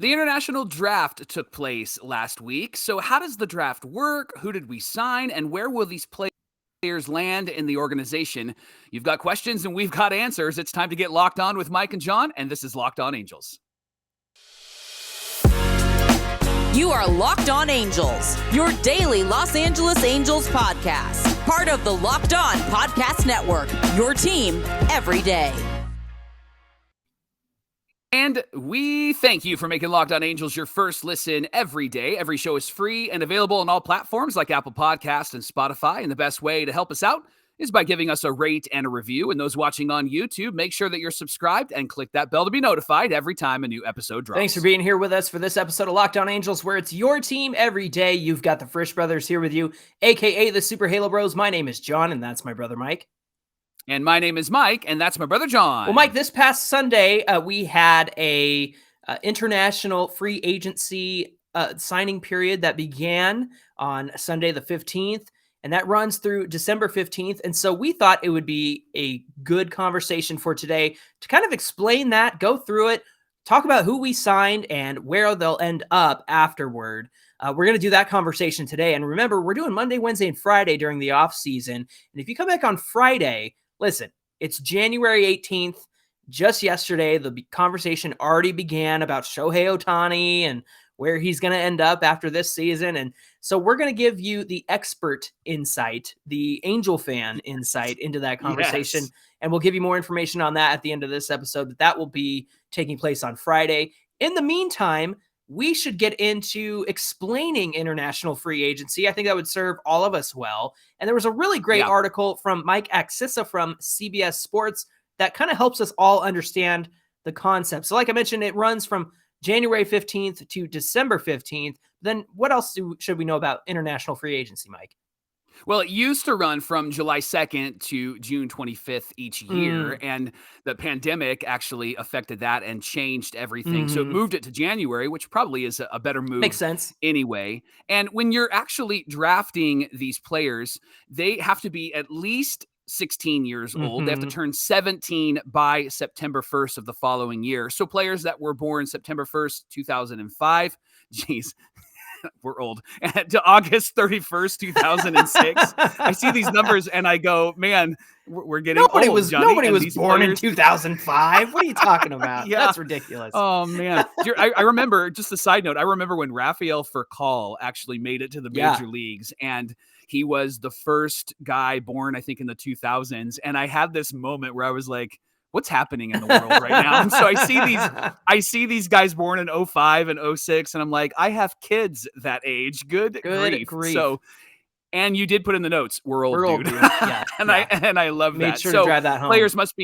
The international draft took place last week. So, how does the draft work? Who did we sign? And where will these players land in the organization? You've got questions and we've got answers. It's time to get locked on with Mike and John, and this is Locked On Angels. You are Locked On Angels, your daily Los Angeles Angels podcast. Part of the Locked On Podcast Network, your team every day. And we thank you for making Locked On Angels your first listen every day. Every show is free and available on all platforms like Apple Podcasts and Spotify. And the best way to help us out is by giving us a rate and a review. And those watching on YouTube, make sure that you're subscribed and click that bell to be notified every time a new episode drops. Thanks for being here with us for this episode of Locked On Angels, where it's your team every day. You've got the Frisch brothers here with you, a.k.a. the Super Halo Bros. My name is John, and that's my brother Mike. And my name is Mike, and that's my brother John. Well, Mike, this past Sunday, we had a international free agency signing period that began on Sunday the 15th, and that runs through December 15th. And so we thought it would be a good conversation for today to kind of explain that, go through it, talk about who we signed and where they'll end up afterward. We're going to do that conversation today. And remember, we're doing Monday, Wednesday, and Friday during the off season. And if you come back on Friday, listen, it's January 18th. Just yesterday, the conversation already began about Shohei Ohtani and where he's going to end up after this season. And so we're going to give you the expert insight, the Angel fan insight into that conversation. Yes. And we'll give you more information on that at the end of this episode. That will be taking place on Friday. In the meantime, we should get into explaining international free agency. I think that would serve all of us well. And there was a really great article from Mike Axissa from CBS Sports that kind of helps us all understand the concept. So like I mentioned, it runs from January 15th to December 15th. Then what else should we know about international free agency, Mike? Well, it used to run from July 2nd to June 25th each year, and the pandemic actually affected that and changed everything. So it moved it to January, which probably is a better move. Makes sense. Anyway, and when you're actually drafting these players, they have to be at least 16 years old. They have to turn 17 by September 1st of the following year. So players that were born September 1st, 2005, geez, we're old, to August 31st, 2006. I see these numbers and I go, man, we're getting old, Johnny. Nobody was born in 2005. What are you talking about? Yeah. That's ridiculous. Oh, man. I remember, just a side note, I remember when Rafael Furcal actually made it to the major leagues, and he was the first guy born, I think, in the 2000s. And I had this moment where I was like, what's happening in the world right now? And so I see these guys born in 05 and 06, and I'm like, I have kids that age. Good grief. So, and you did put in the notes, we're old, dude. Yeah, and I love that. Made sure to drive that home. Players must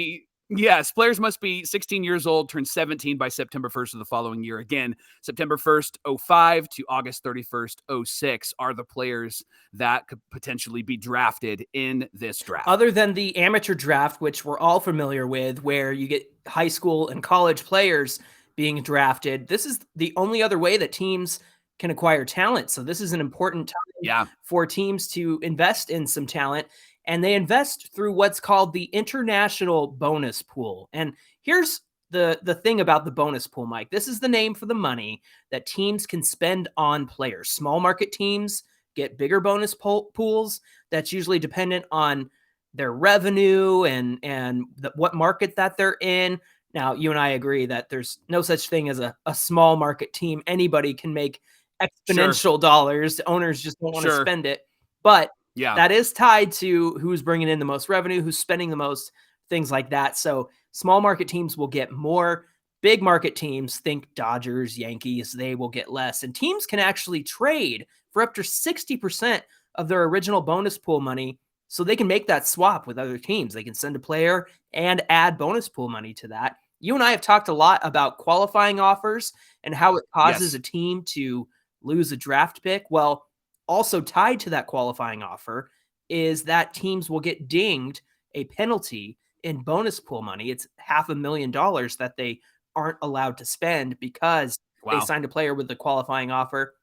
be 16 years old, turn 17 by September 1st of the following year. Again, September 1st, 05 to August 31st, 06 are the players that could potentially be drafted in this draft. Other than the amateur draft, which we're all familiar with, where you get high school and college players being drafted, this is the only other way that teams can acquire talent. So this is an important time for teams to invest in some talent. And they invest through what's called the international bonus pool. And here's the thing about the bonus pool, Mike. This is the name for the money that teams can spend on players. Small market teams get bigger bonus pools. That's usually dependent on their revenue and what market that they're in. Now, you and I agree that there's no such thing as a small market team. Anybody can make exponential dollars. The owners just don't want to spend it. But that is tied to who's bringing in the most revenue, who's spending the most, things like that. So small market teams will get more. Big market teams, think Dodgers, Yankees, they will get less. And teams can actually trade for up to 60% of their original bonus pool money, so they can make that swap with other teams. They can send a player and add bonus pool money to that. You and I have talked a lot about qualifying offers and how it causes a team to lose a draft pick. Well, also tied to that qualifying offer is that teams will get dinged a penalty in bonus pool money. It's $500,000 that they aren't allowed to spend because they signed a player with the qualifying offer.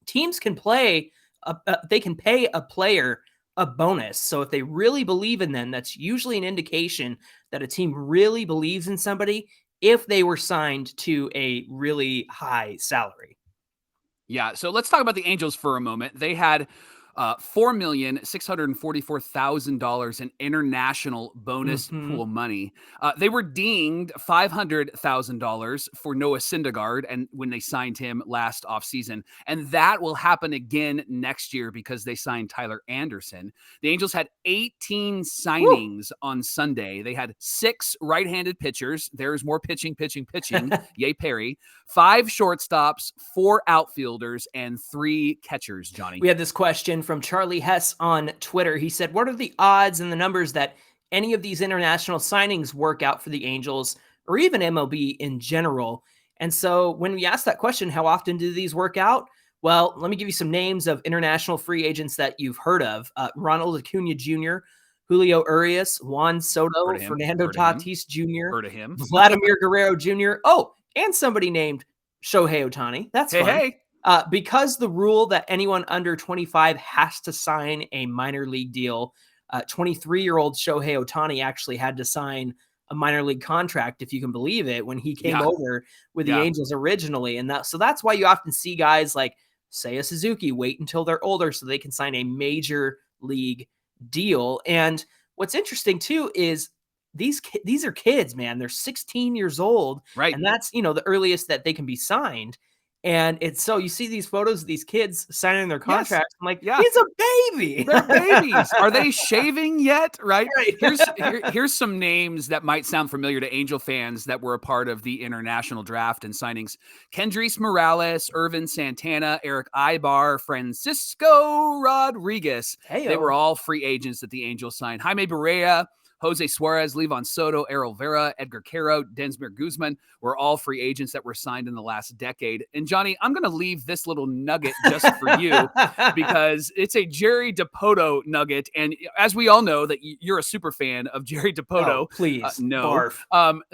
Teams can they can pay a player a bonus. So if they really believe in them, that's usually an indication that a team really believes in somebody if they were signed to a really high salary. Yeah, so let's talk about the Angels for a moment. They had $4,644,000 in international bonus pool money. They were dinged $500,000 for Noah Syndergaard and when they signed him last offseason. And that will happen again next year because they signed Tyler Anderson. The Angels had 18 signings on Sunday. They had 6 right-handed pitchers. There's more pitching. Yay, Perry. 5 shortstops, 4 outfielders, and 3 catchers, Johnny. We had this question from Charlie Hess on Twitter. He said, what are the odds and the numbers that any of these international signings work out for the Angels or even MLB in general? And so when we asked that question, how often do these work out? Well, let me give you some names of international free agents that you've heard of. Ronald Acuna Jr., Julio Urias, Juan Soto, Fernando Tatis Jr., Heard of him. Vladimir Guerrero Jr., and somebody named Shohei Ohtani. That's fun. Hey. Because the rule that anyone under 25 has to sign a minor league deal, 23-year-old Shohei Ohtani actually had to sign a minor league contract, if you can believe it, when he came over with the Angels originally. And so that's why you often see guys like Seiya Suzuki wait until they're older so they can sign a major league deal. And what's interesting too is these are kids, man. They're 16 years old. Right. And that's, the earliest that they can be signed. And it's so you see these photos of these kids signing their contracts. Yes. I'm like, he's a baby. They're babies. Are they shaving yet? Right. Here's some names that might sound familiar to Angel fans that were a part of the international draft and signings. Kendrys Morales, Irvin Santana, Erick Aybar, Francisco Rodriguez. They were all free agents that the Angels signed. Jaime Barria, Jose Suarez, Levon Soto, Errol Vera, Edgar Caro, Densmere Guzman were all free agents that were signed in the last decade. And Johnny, I'm going to leave this little nugget just for you because it's a Jerry Dipoto nugget. And as we all know that you're a super fan of Jerry Dipoto. Oh, please. No. Barf.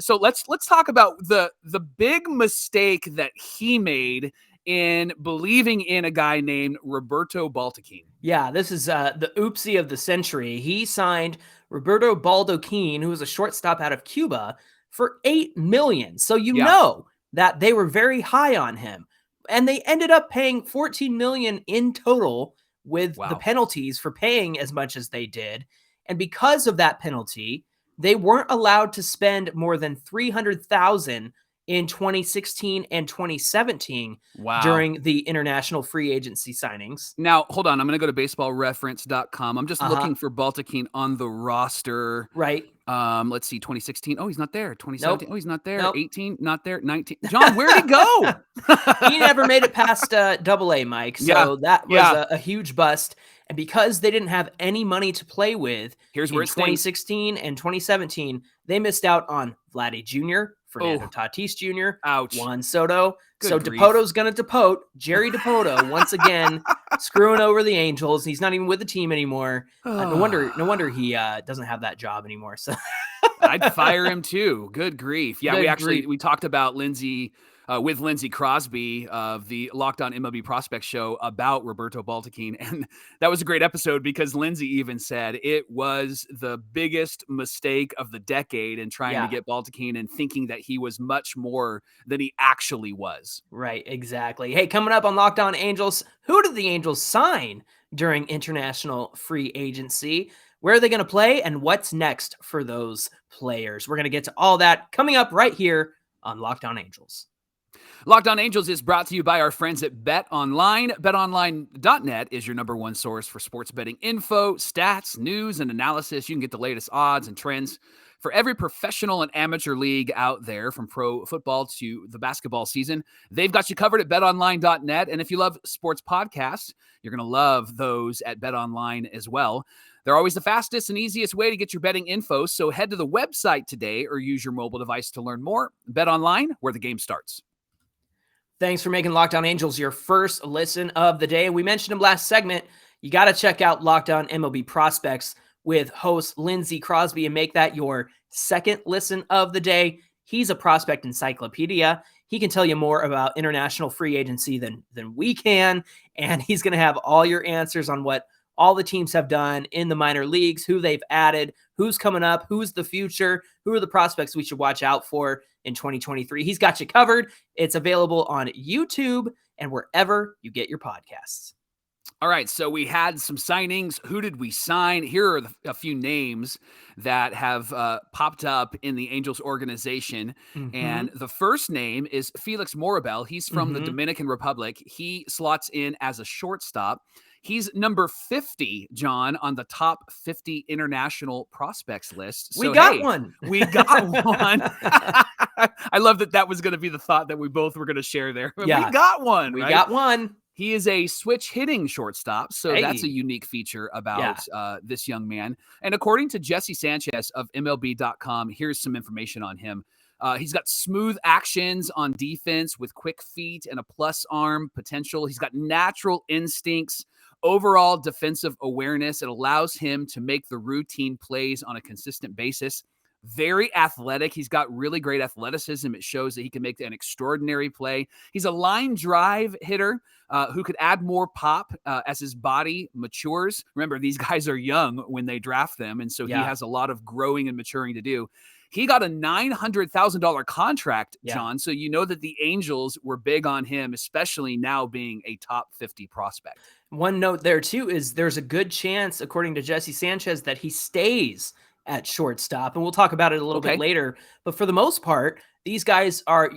So let's talk about the big mistake that he made in believing in a guy named Roberto Baldequin. Yeah, this is the oopsie of the century. He signed Roberto Baldequin, who was a shortstop out of Cuba, for $8 million. So you know that they were very high on him. And they ended up paying $14 million in total with the penalties for paying as much as they did. And because of that penalty, they weren't allowed to spend more than $300,000 in 2016 and 2017 during the international free agency signings. Now, hold on. I'm going to go to baseballreference.com. I'm just looking for Baldequin on the roster. Right. Let's see, 2016. Oh, he's not there. 2017. Nope. Oh, he's not there. Nope. 18, not there. 19. John, where'd he go? He never made it past AA, Mike. So that was a huge bust. And because they didn't have any money to play with in 2016 and 2017, they missed out on Vladdy Jr., Fernando Tatis Jr., Juan Soto. Good grief. Dipoto's going to depote. Jerry Dipoto, once again, screwing over the Angels. He's not even with the team anymore. No wonder he doesn't have that job anymore. So I'd fire him too. Good grief. Yeah, we talked about Lindsay with Lindsay Crosby of the Locked On MLB Prospects show about Roberto Baldequin. And that was a great episode because Lindsay even said it was the biggest mistake of the decade in trying to get Baldequin and thinking that he was much more than he actually was. Right, exactly. Hey, coming up on Locked On Angels, who did the Angels sign during international free agency? Where are they going to play? And what's next for those players? We're going to get to all that coming up right here on Locked On Angels. Locked On Angels is brought to you by our friends at BetOnline. BetOnline.net is your number one source for sports betting info, stats, news, and analysis. You can get the latest odds and trends for every professional and amateur league out there, from pro football to the basketball season. They've got you covered at BetOnline.net. And if you love sports podcasts, you're going to love those at BetOnline as well. They're always the fastest and easiest way to get your betting info. So head to the website today or use your mobile device to learn more. BetOnline, where the game starts. Thanks for making Locked On Angels your first listen of the day. We mentioned him last segment. You got to check out Locked On MLB Prospects with host Lindsay Crosby and make that your second listen of the day. He's a prospect encyclopedia. He can tell you more about international free agency than we can, and he's going to have all your answers on what all the teams have done in the minor leagues, who they've added, who's coming up, who's the future, who are the prospects we should watch out for in 2023. He's got you covered. It's available on YouTube and wherever you get your podcasts. All right, so we had some signings. Who did we sign? Here are a few names that have popped up in the Angels organization. And the first name is Felix Morrobel. He's from the Dominican Republic. He slots in as a shortstop. He's number 50, John, on the top 50 international prospects list. So, we got one. We got one. I love that was going to be the thought that we both were going to share there. Yeah. We got one. We right? got one. He is a switch hitting shortstop, so that's a unique feature about this young man. And according to Jesse Sanchez of MLB.com, here's some information on him. He's got smooth actions on defense with quick feet and a plus arm potential. He's got natural instincts, overall defensive awareness. It allows him to make the routine plays on a consistent basis. Very athletic. He's got really great athleticism. It shows that he can make an extraordinary play. He's a line drive hitter who could add more pop as his body matures. Remember, these guys are young when they draft them, and so he has a lot of growing and maturing to do. He got a $900,000 contract, John, so you know that the Angels were big on him, especially now being a top 50 prospect. One note there, too, is there's a good chance, according to Jesse Sanchez, that he stays at shortstop, and we'll talk about it a little bit later. But for the most part, these guys are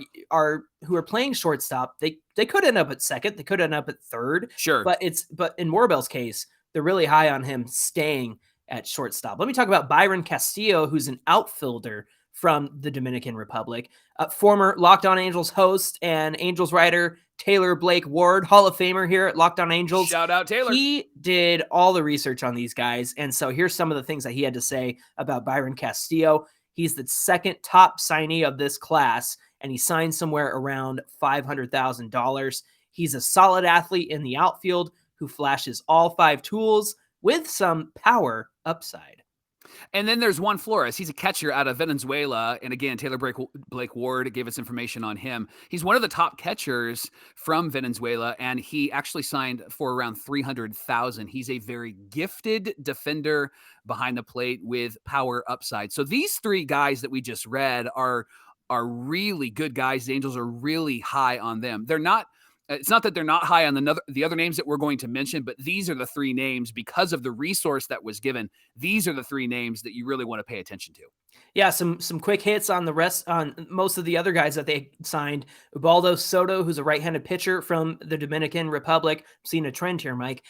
who are playing shortstop. They could end up at second, they could end up at third. Sure, but in Morrobel's case, they're really high on him staying at shortstop. Let me talk about Byron Castillo, who's an outfielder from the Dominican Republic. Former Locked On Angels host and Angels writer Taylor Blake Ward, Hall of Famer here at Locked On Angels. Shout out Taylor. He did all the research on these guys, and so here's some of the things that he had to say about Byron Castillo. He's the second top signee of this class, and he signed somewhere around $500,000. He's a solid athlete in the outfield who flashes all 5 tools with some power upside. And then there's Juan Flores. He's a catcher out of Venezuela. And again, Taylor Blake Ward gave us information on him. He's one of the top catchers from Venezuela, and he actually signed for around $300,000. He's a very gifted defender behind the plate with power upside. So these 3 guys that we just read are really good guys. The Angels are really high on them. It's not that they're not high on the other names that we're going to mention, but these are the 3 names because of the resource that was given. These are the 3 names that you really want to pay attention to. Yeah, some quick hits on the rest, on most of the other guys that they signed. Ubaldo Soto, who's a right-handed pitcher from the Dominican Republic. I'm seeing a trend here, Mike.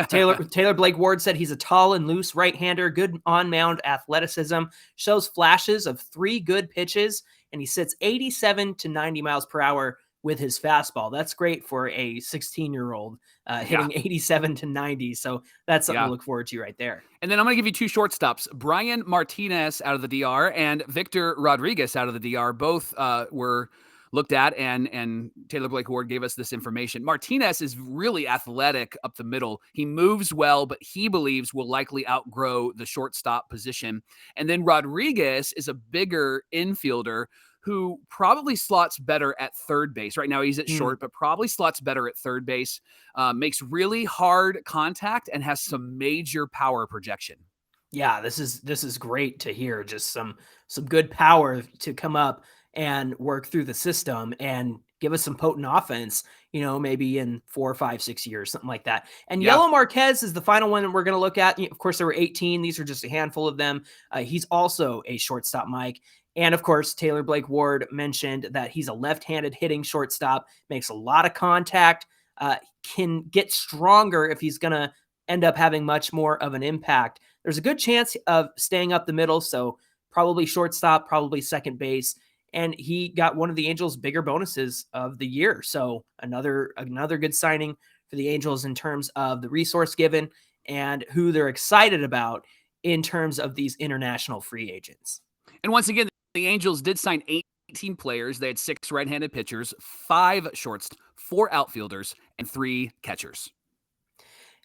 Taylor Blake Ward said he's a tall and loose right-hander, good on-mound athleticism, shows flashes of 3 good pitches, and he sits 87 to 90 miles per hour with his fastball. That's great for a 16-year-old hitting 87 to 90. So that's something to look forward to right there. And then I'm going to give you 2 shortstops. Brian Martinez out of the DR and Victor Rodriguez out of the DR. Both were looked at, and Taylor Blake Ward gave us this information. Martinez is really athletic up the middle. He moves well, but he believes will likely outgrow the shortstop position. And then Rodriguez is a bigger infielder who probably slots better at third base. Right now he's at short, but probably slots better at third base, makes really hard contact, and has some major power projection. Yeah, this is great to hear. Just some good power to come up and work through the system and give us some potent offense, maybe in 4, 5, 6 years, something like that. And Yellow Marquez is the final one that we're going to look at. Of course, there were 18. These are just a handful of them. He's also a shortstop, Mike. And of course, Taylor Blake Ward mentioned that he's a left-handed hitting shortstop, makes a lot of contact, can get stronger if he's going to end up having much more of an impact. There's a good chance of staying up the middle, so probably shortstop, probably second base. And he got one of the Angels' bigger bonuses of the year. So another good signing for the Angels in terms of the resource given and who they're excited about in terms of these international free agents. And once again, the Angels did sign 18 players. They had 6 right-handed pitchers, 5 shortstops, 4 outfielders, and 3 catchers.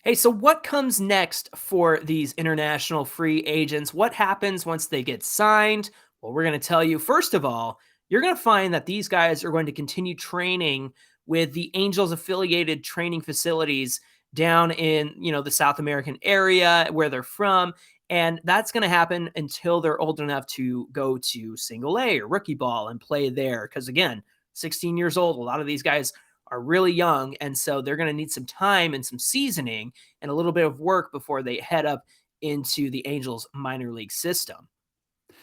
Hey, so what comes next for these international free agents? What happens once they get signed? Well, we're going to tell you. First of all, you're going to find that these guys are going to continue training with the Angels affiliated training facilities down in, the South American area where they're from. And that's going to happen until they're old enough to go to single A or rookie ball and play there. Because again, 16 years old, a lot of these guys are really young. And so they're going to need some time and some seasoning and a little bit of work before they head up into the Angels minor league system.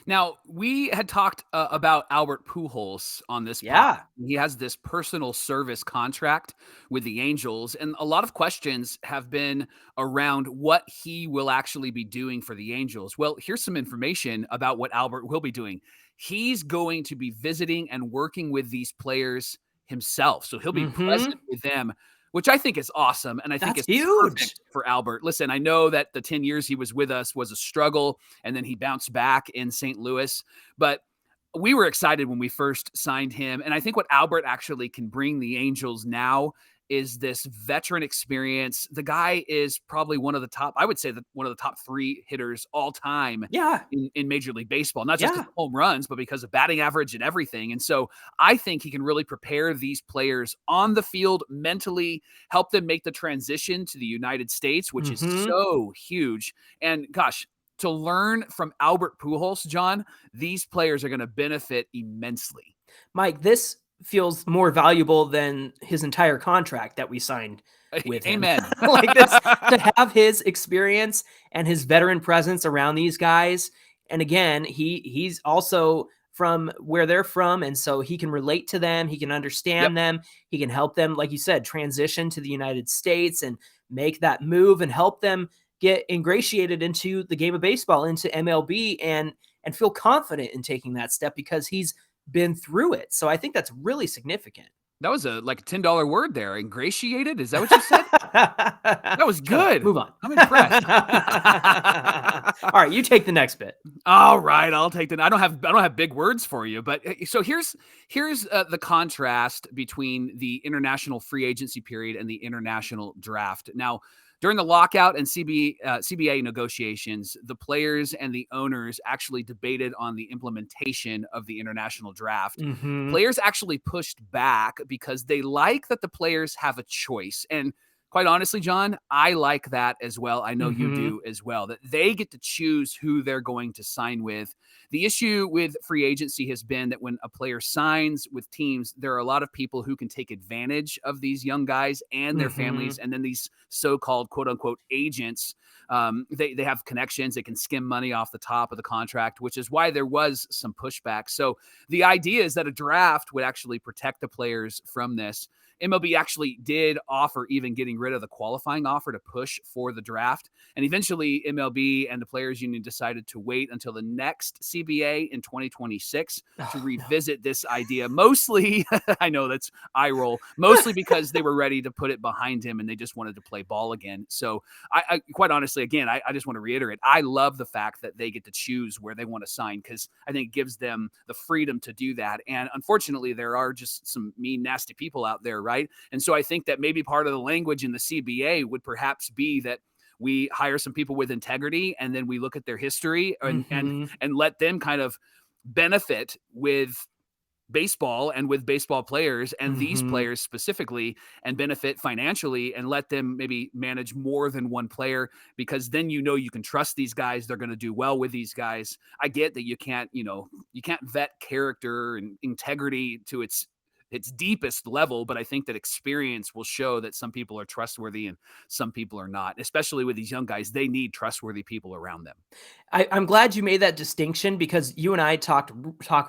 Now, we had talked about Albert Pujols on this Yeah. podcast. He has this personal service contract with the Angels, and a lot of questions have been around what he will actually be doing for the Angels. Well, here's some information about what Albert will be doing. He's going to be visiting and working with these players himself, so he'll be present with them, which I think is awesome, and I think it's huge for Albert. Listen, I know that the 10 years he was with us was a struggle, and then he bounced back in St. Louis, but we were excited when we first signed him, and I think what Albert actually can bring the Angels now is this veteran experience. The guy is probably one of the top, I would say that one of the top 3 hitters all time in Major League Baseball, not just because of home runs, but because of batting average and everything. And so I think he can really prepare these players on the field mentally, help them make the transition to the United States, which is so huge. And gosh, to learn from Albert Pujols, John, these players are going to benefit immensely. Mike, this feels more valuable than his entire contract that we signed with him. Amen. Like this, to have his experience and his veteran presence around these guys. And again, he's also from where they're from. And so he can relate to them. He can understand them. He can help them, like you said, transition to the United States and make that move and help them get ingratiated into the game of baseball, into MLB, and feel confident in taking that step because he's been through it. So I think that's really significant. That was like a $10 word there. Ingratiated? Is that what you said? That was good. Move on. I'm impressed. All right, you take the next bit. All right, I'll take I don't have big words for you, but so here's the contrast between the international free agency period and the international draft. Now, during the lockout and CBA negotiations, the players and the owners actually debated on the implementation of the international draft. Players actually pushed back because they like that the players have a choice. And quite honestly, John, I like that as well. I know you do as well, that they get to choose who they're going to sign with. The issue with free agency has been that when a player signs with teams, there are a lot of people who can take advantage of these young guys and their families. And then these so-called quote unquote agents, they have connections. They can skim money off the top of the contract, which is why there was some pushback. So the idea is that a draft would actually protect the players from this. MLB actually did offer even getting rid of the qualifying offer to push for the draft. And eventually MLB and the Players Union decided to wait until the next CBA in 2026 to revisit this idea. Mostly, I know that's eye roll, mostly because they were ready to put it behind him and they just wanted to play ball again. So I quite honestly, again, I just want to reiterate, I love the fact that they get to choose where they want to sign because I think it gives them the freedom to do that. And unfortunately, there are just some mean, nasty people out there, right? And so I think that maybe part of the language in the CBA would perhaps be that we hire some people with integrity and then we look at their history and let them kind of benefit with baseball and with baseball players and these players specifically and benefit financially and let them maybe manage more than one player because then you can trust these guys. They're going to do well with these guys. I get that you can't vet character and integrity to its deepest level, but I think that experience will show that some people are trustworthy and some people are not, especially with these young guys. They need trustworthy people around them. I'm glad you made that distinction because you and I talk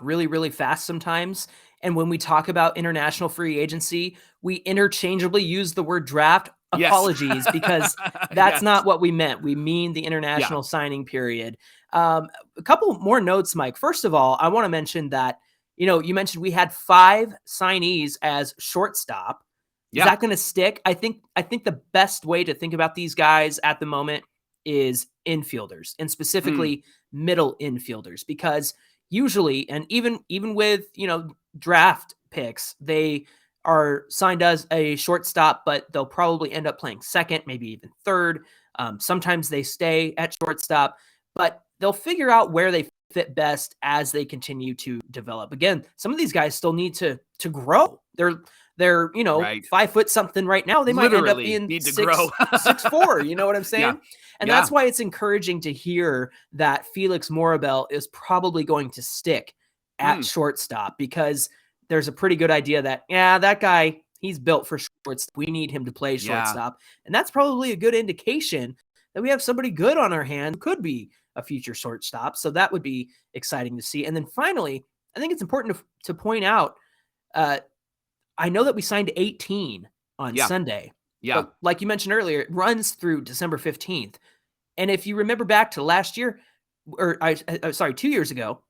really, really fast sometimes. And when we talk about international free agency, we interchangeably use the word draft. Apologies, because that's not what we meant. We mean the international signing period. A couple more notes, Mike. First of all, I want to mention that you mentioned we had 5 signees as shortstop. Is that going to stick? I think the best way to think about these guys at the moment is infielders and specifically middle infielders, because usually, and even with, draft picks, they are signed as a shortstop, but they'll probably end up playing second, maybe even third. Sometimes they stay at shortstop, but they'll figure out where they fit best as they continue to develop. Again, some of these guys still need to grow. They're they're, Right. 5 foot something right now. They might end up Literally being need to 6, grow. 6'4", you know what I'm saying? Yeah. And Yeah. that's why it's encouraging to hear that Felix Morrobel is probably going to stick at shortstop, because there's a pretty good idea that, that guy, he's built for shortstop. We need him to play shortstop. And that's probably a good indication that we have somebody good on our hand who could be a future shortstop. So that would be exciting to see. And then finally, I think it's important to point out, I know that we signed 18 on Sunday. Yeah. But like you mentioned earlier, it runs through December 15th. And if you remember back to last year, 2 years ago,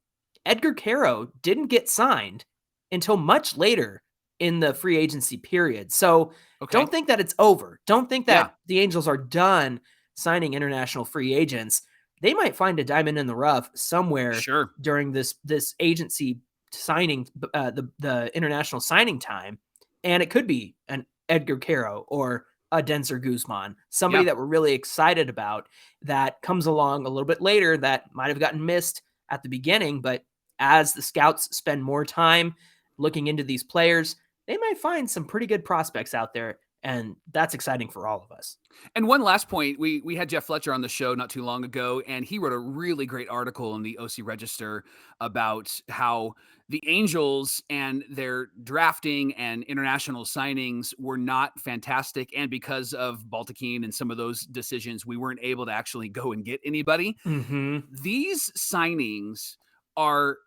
Edgar Caro didn't get signed until much later in the free agency period. So don't think that it's over. Don't think that the Angels are done signing international free agents. They might find a diamond in the rough somewhere during this agency signing, the international signing time. And it could be an Edgar Caro or a Denzer Guzman, somebody that we're really excited about, that comes along a little bit later, that might have gotten missed at the beginning, but as the scouts spend more time looking into these players, they might find some pretty good prospects out there. And that's exciting for all of us. And one last point, we had Jeff Fletcher on the show not too long ago, and he wrote a really great article in the OC Register about how the Angels and their drafting and international signings were not fantastic. And because of Baltikine and some of those decisions, we weren't able to actually go and get anybody. These signings are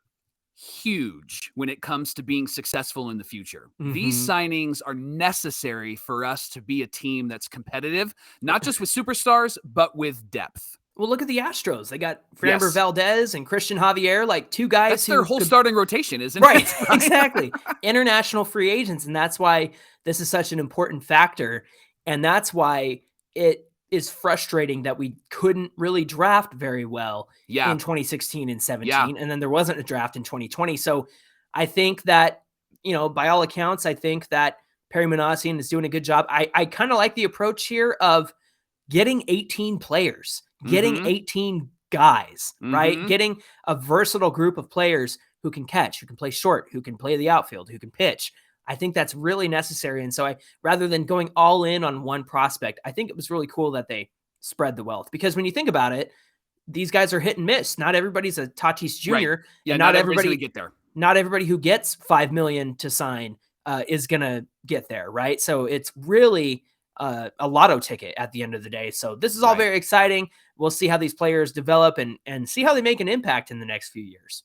huge when it comes to being successful in the future. These signings are necessary for us to be a team that's competitive, not just with superstars, but with depth. Well, look at the Astros. They got Framber Valdez and Christian Javier, like two guys. That's their whole starting rotation, isn't it? Right, exactly. International free agents. And that's why this is such an important factor. And that's why it is frustrating that we couldn't really draft very well in 2016 and 17. And then there wasn't a draft in 2020. So I think that, by all accounts, I think that Perry Manassian is doing a good job. I kind of like the approach here of getting 18 players, getting 18 guys, right? Getting a versatile group of players who can catch, who can play short, who can play the outfield, who can pitch. I think that's really necessary. And so rather than going all in on one prospect, I think it was really cool that they spread the wealth, because when you think about it, these guys are hit and miss. Not everybody's a Tatis Jr. Right. Yeah, and not everybody get there. Not everybody who gets $5 million to sign is going to get there. Right. So it's really a lotto ticket at the end of the day. So this is all very exciting. We'll see how these players develop and see how they make an impact in the next few years.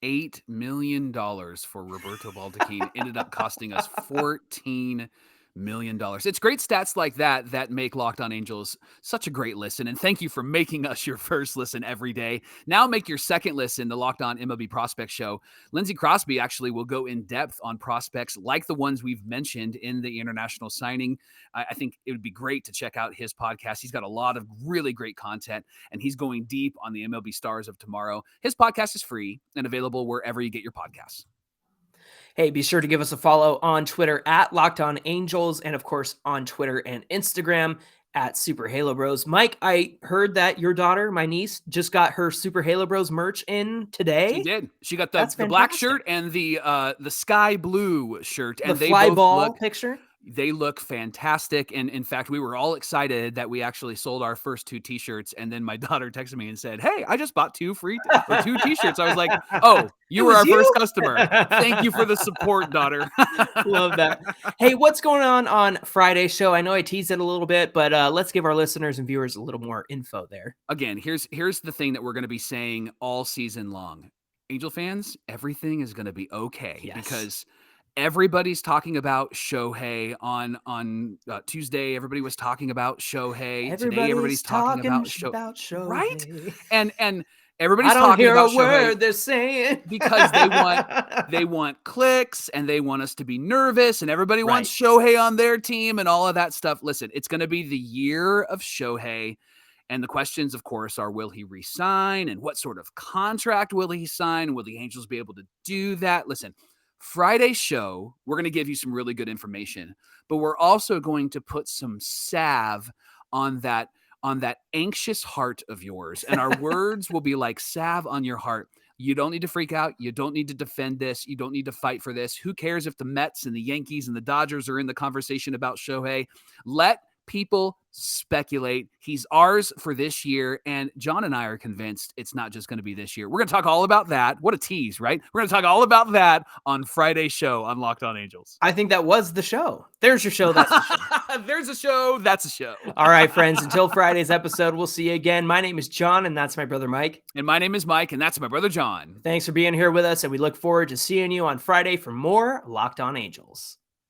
$8 million for Roberto Baldacchini ended up costing us $14 million. It's great stats like that make Locked On Angels such a great listen. And thank you for making us your first listen every day. Now make your second listen, the Locked On MLB Prospect Show. Lindsey Crosby actually will go in depth on prospects like the ones we've mentioned in the international signing. I think it would be great to check out his podcast. He's got a lot of really great content, and he's going deep on the MLB stars of tomorrow. His podcast is free and available wherever you get your podcasts. Hey, be sure to give us a follow on Twitter at Locked On Angels, and of course on Twitter and Instagram at Super Halo Bros. Mike, I heard that your daughter, my niece, just got her Super Halo Bros merch in today. She did. She got the black shirt and the sky blue shirt, and the fly ball picture. They look fantastic. And in fact, we were all excited that we actually sold our first 2 t-shirts. And then my daughter texted me and said, "Hey, I just bought 2 t-shirts." I was like, "Oh, you were our first customer. Thank you for the support, daughter." Love that. Hey, what's going on Friday's show? I know I teased it a little bit, but let's give our listeners and viewers a little more info there. Again, here's the thing that we're going to be saying all season long. Angel fans, everything is going to be okay because everybody's talking about Shohei on Tuesday. Everybody was talking about Shohei. Today, everybody's talking about Shohei. Right? And everybody's talking about Shohei. I don't hear a word they're saying because they want clicks and they want us to be nervous, and everybody wants Shohei on their team and all of that stuff. Listen, it's going to be the year of Shohei. And the questions, of course, are, will he resign? And what sort of contract will he sign? Will the Angels be able to do that? Listen, Friday's show, we're going to give you some really good information, but we're also going to put some salve on that anxious heart of yours. And our words will be like salve on your heart. You don't need to freak out. You don't need to defend this. You don't need to fight for this. Who cares if the Mets and the Yankees and the Dodgers are in the conversation about Shohei? Let people speculate. He's ours for this year, and John and I are convinced it's not just going to be this year. We're going to talk all about that. What a tease, right? We're going to talk all about that on Friday's show on Locked On Angels. I think that was the show. There's your show. That's the show. There's a show. That's a show. All right, friends. Until Friday's episode, we'll see you again. My name is John, and that's my brother Mike. And my name is Mike, and that's my brother John. Thanks for being here with us, and we look forward to seeing you on Friday for more Locked On Angels.